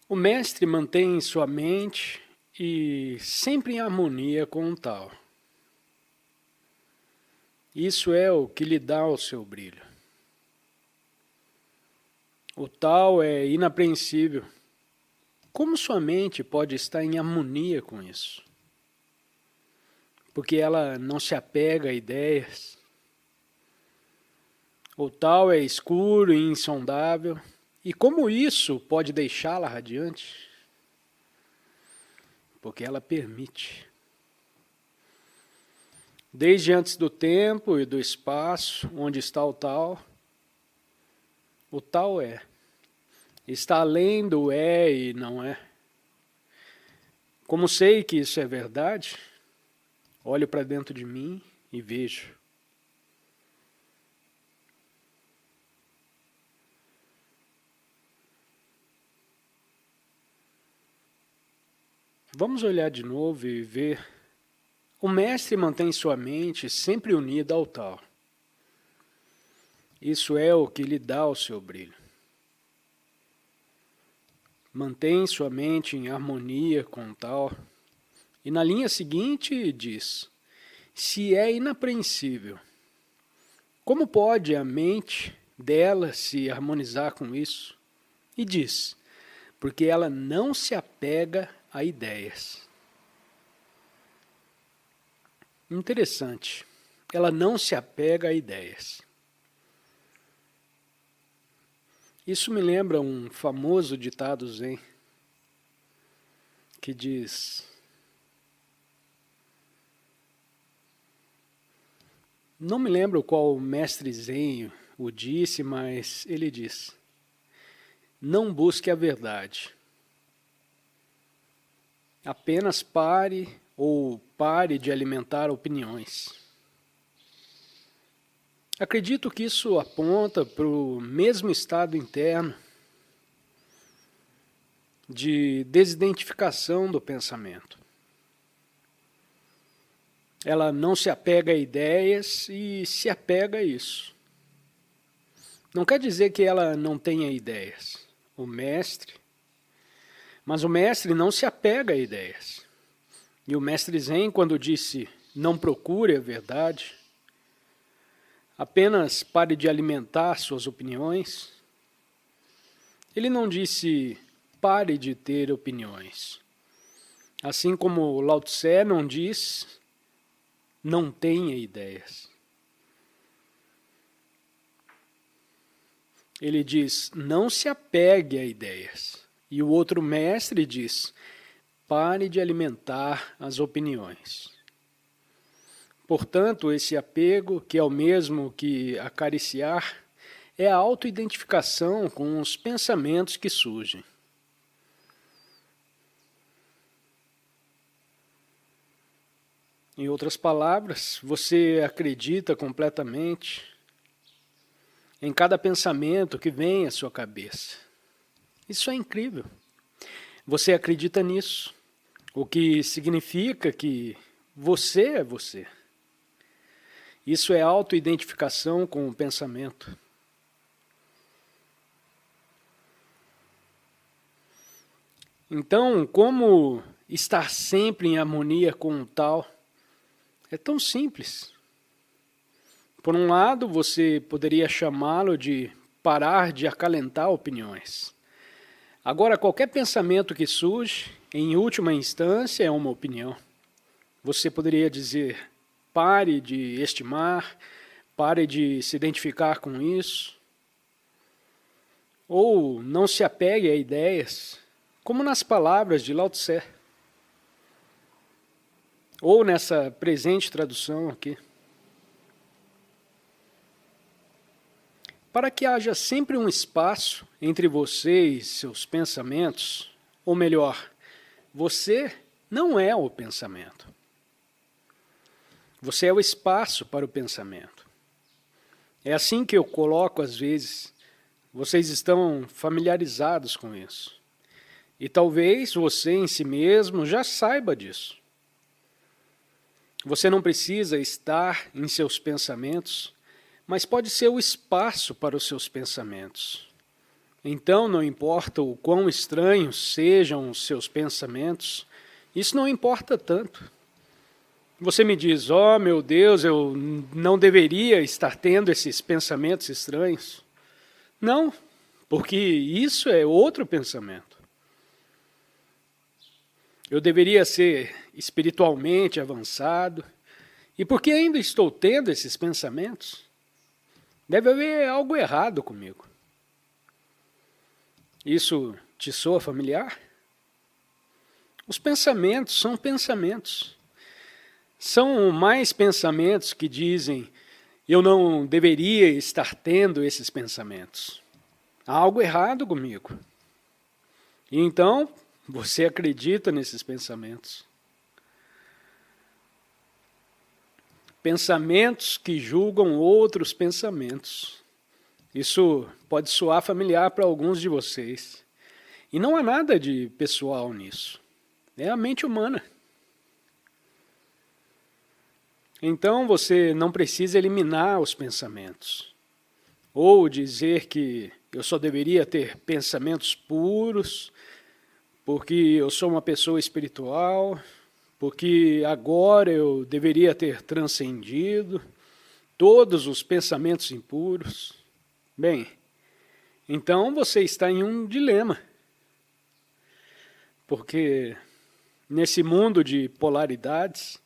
O mestre mantém sua mente e sempre em harmonia com o tal. Isso é o que lhe dá o seu brilho. O tal é inapreensível. Como sua mente pode estar em harmonia com isso? Porque ela não se apega a ideias. O tal é escuro e insondável. E como isso pode deixá-la radiante? Porque ela permite. Desde antes do tempo e do espaço, onde está o tal é. Está além do é e não é. Como sei que isso é verdade, olho para dentro de mim e vejo. Vamos olhar de novo e ver. O mestre mantém sua mente sempre unida ao tal. Isso é o que lhe dá o seu brilho. Mantém sua mente em harmonia com o tal. E na linha seguinte diz: se é inapreensível, como pode a mente dela se harmonizar com isso? E diz: porque ela não se apega a ideias. Interessante. Ela não se apega a ideias. Isso me lembra um famoso ditado zen que diz: não me lembro qual mestre zen o disse, mas ele diz: não busque a verdade. Apenas pare de alimentar opiniões. Acredito que isso aponta para o mesmo estado interno de desidentificação do pensamento. Ela não se apega a ideias e se apega a isso. Não quer dizer que ela não tenha ideias. Mas o mestre não se apega a ideias. E o mestre Zen, quando disse não procure a verdade, apenas pare de alimentar suas opiniões, ele não disse pare de ter opiniões. Assim como Lao Tse não diz não tenha ideias. Ele diz não se apegue a ideias. E o outro mestre diz pare de alimentar as opiniões. Portanto, esse apego, que é o mesmo que acariciar, é a autoidentificação com os pensamentos que surgem. Em outras palavras, você acredita completamente em cada pensamento que vem à sua cabeça. Isso é incrível. Você acredita nisso, o que significa que você é você. Isso é autoidentificação com o pensamento. Então, como estar sempre em harmonia com o tal? É tão simples. Por um lado, você poderia chamá-lo de parar de acalentar opiniões. Agora, qualquer pensamento que surge, em última instância, é uma opinião. Você poderia dizer, pare de estimar, pare de se identificar com isso. Ou não se apegue a ideias, como nas palavras de Lao Tse. Ou nessa presente tradução aqui. Para que haja sempre um espaço entre você e seus pensamentos, ou melhor, você não é o pensamento. Você é o espaço para o pensamento. É assim que eu coloco às vezes. Vocês estão familiarizados com isso. E talvez você em si mesmo já saiba disso. Você não precisa estar em seus pensamentos, mas pode ser o espaço para os seus pensamentos. Então, não importa o quão estranhos sejam os seus pensamentos, isso não importa tanto. Você me diz, oh meu Deus, eu não deveria estar tendo esses pensamentos estranhos. Não, porque isso é outro pensamento. Eu deveria ser espiritualmente avançado. E porque ainda estou tendo esses pensamentos, deve haver algo errado comigo. Isso te soa familiar? Os pensamentos são pensamentos. São mais pensamentos que dizem, eu não deveria estar tendo esses pensamentos. Há algo errado comigo. E então, você acredita nesses pensamentos. Pensamentos que julgam outros pensamentos. Isso pode soar familiar para alguns de vocês. E não há nada de pessoal nisso. É a mente humana. Então você não precisa eliminar os pensamentos. Ou dizer que eu só deveria ter pensamentos puros, porque eu sou uma pessoa espiritual, porque agora eu deveria ter transcendido todos os pensamentos impuros. Bem, então você está em um dilema. Porque nesse mundo de polaridades,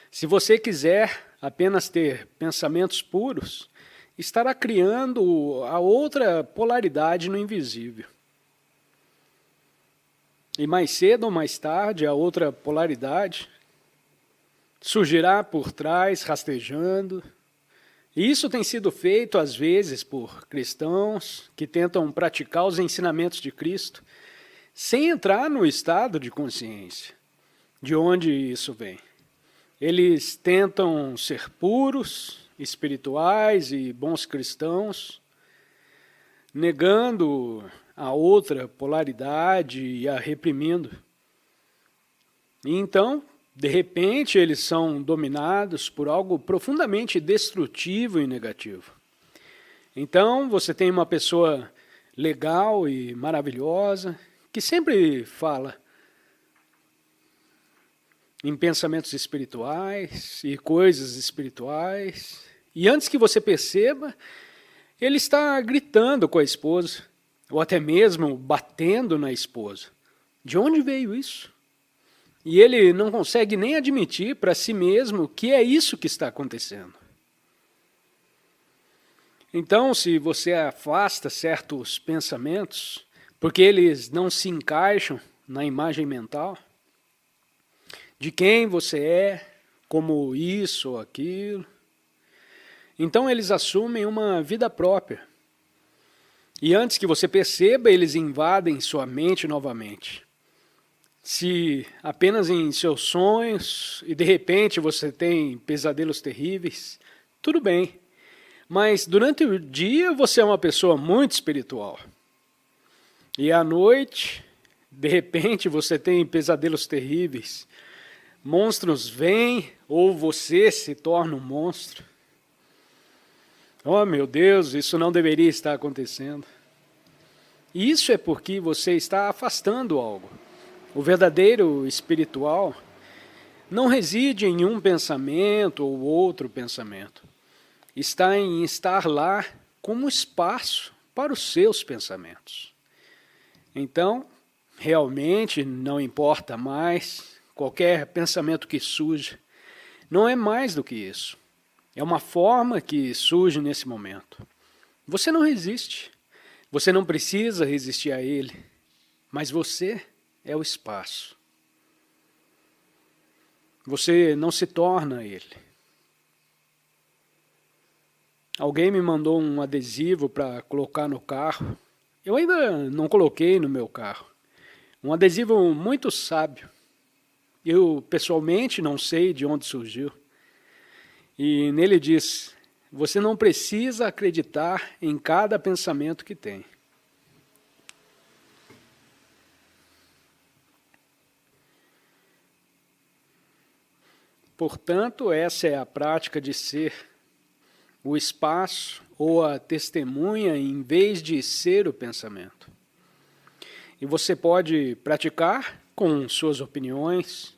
se você quiser apenas ter pensamentos puros, estará criando a outra polaridade no invisível. E mais cedo ou mais tarde, a outra polaridade surgirá por trás, rastejando. E isso tem sido feito, às vezes, por cristãos que tentam praticar os ensinamentos de Cristo, sem entrar no estado de consciência, de onde isso vem. Eles tentam ser puros, espirituais e bons cristãos, negando a outra polaridade e a reprimindo. E então, de repente, eles são dominados por algo profundamente destrutivo e negativo. Então, você tem uma pessoa legal e maravilhosa, que sempre fala em pensamentos espirituais e coisas espirituais, e antes que você perceba, ele está gritando com a esposa, ou até mesmo batendo na esposa. De onde veio isso? E ele não consegue nem admitir para si mesmo que é isso que está acontecendo. Então, se você afasta certos pensamentos, porque eles não se encaixam na imagem mental, de quem você é, como isso ou aquilo, então eles assumem uma vida própria. E antes que você perceba, eles invadem sua mente novamente. Se apenas em seus sonhos, e de repente você tem pesadelos terríveis, tudo bem. Mas durante o dia você é uma pessoa muito espiritual. E à noite, de repente você tem pesadelos terríveis. Monstros vêm, ou você se torna um monstro. Oh meu Deus, isso não deveria estar acontecendo. E isso é porque você está afastando algo. O verdadeiro espiritual não reside em um pensamento ou outro pensamento. Está em estar lá como espaço para os seus pensamentos. Então, realmente não importa mais qualquer pensamento que surja. Não é mais do que isso. É uma forma que surge nesse momento. Você não resiste. Você não precisa resistir a ele. Mas você é o espaço. Você não se torna ele. Alguém me mandou um adesivo para colocar no carro. Eu ainda não coloquei no meu carro. Um adesivo muito sábio. Eu, pessoalmente, não sei de onde surgiu. E nele diz, você não precisa acreditar em cada pensamento que tem. Portanto, essa é a prática de ser. o espaço ou a testemunha em vez de ser o pensamento. E você pode praticar com suas opiniões.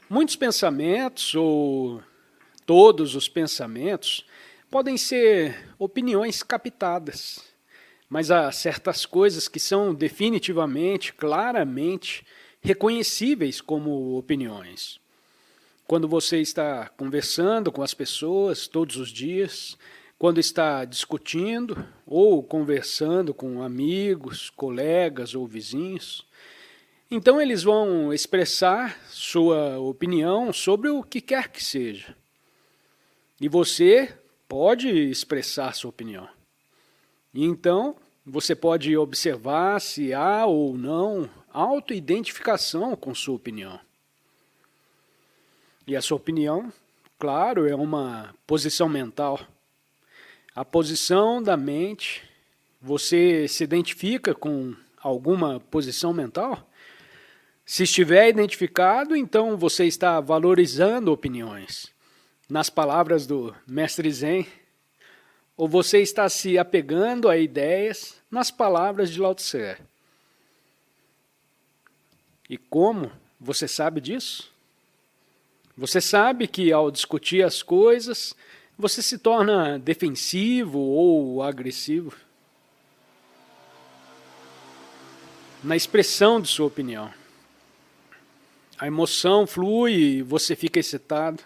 Muitos pensamentos ou todos os pensamentos podem ser opiniões captadas, mas há certas coisas que são definitivamente, claramente reconhecíveis como opiniões. Quando você está conversando com as pessoas todos os dias, quando está discutindo ou conversando com amigos, colegas ou vizinhos, então eles vão expressar sua opinião sobre o que quer que seja. E você pode expressar sua opinião. E então você pode observar se há ou não autoidentificação com sua opinião. E a sua opinião, claro, é uma posição mental. A posição da mente, você se identifica com alguma posição mental? Se estiver identificado, então você está valorizando opiniões. Nas palavras do Mestre Zen, ou você está se apegando a ideias nas palavras de Lao Tse. E como você sabe disso? Você sabe que ao discutir as coisas, você se torna defensivo ou agressivo na expressão de sua opinião. A emoção flui e você fica excitado.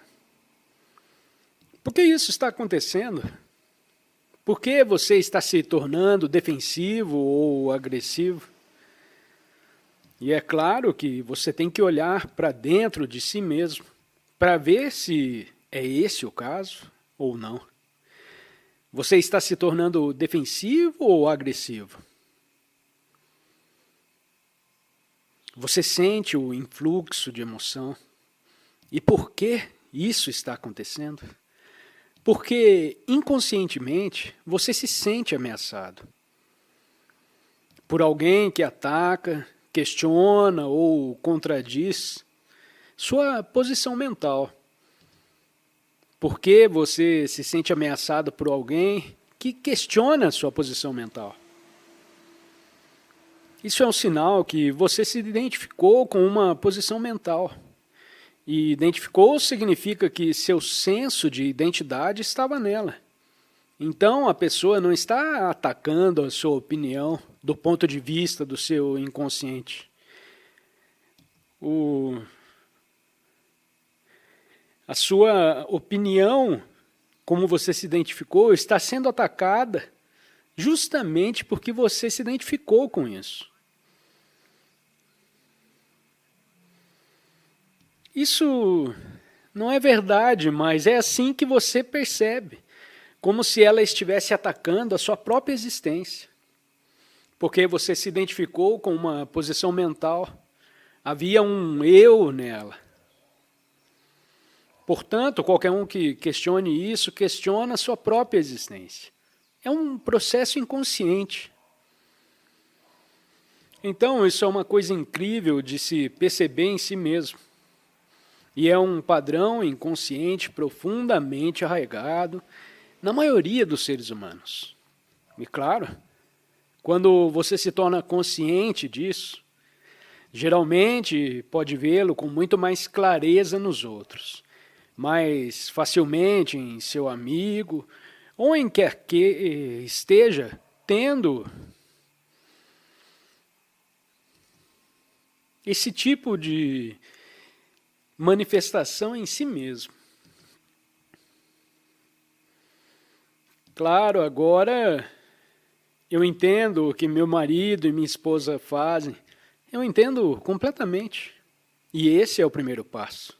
Por que isso está acontecendo? Por que você está se tornando defensivo ou agressivo? E é claro que você tem que olhar para dentro de si mesmo para ver se é esse o caso ou não. Você está se tornando defensivo ou agressivo? Você sente o influxo de emoção. E por que isso está acontecendo? Porque inconscientemente você se sente ameaçado por alguém que ataca, questiona ou contradiz sua posição mental. Por que você se sente ameaçado por alguém que questiona sua posição mental? Isso é um sinal que você se identificou com uma posição mental. E identificou significa que seu senso de identidade estava nela. Então a pessoa não está atacando a sua opinião do ponto de vista do seu inconsciente. A sua opinião, como você se identificou, está sendo atacada justamente porque você se identificou com isso. Isso não é verdade, mas é assim que você percebe, como se ela estivesse atacando a sua própria existência. Porque você se identificou com uma posição mental, havia um eu nela. Portanto, qualquer um que questione isso, questiona a sua própria existência. É um processo inconsciente. Então, isso é uma coisa incrível de se perceber em si mesmo. E é um padrão inconsciente profundamente arraigado na maioria dos seres humanos. E claro, quando você se torna consciente disso, geralmente pode vê-lo com muito mais clareza nos outros, mais facilmente em seu amigo, ou em quer que esteja tendo esse tipo de manifestação em si mesmo. Claro, agora eu entendo o que meu marido e minha esposa fazem. Eu entendo completamente. E esse é o primeiro passo.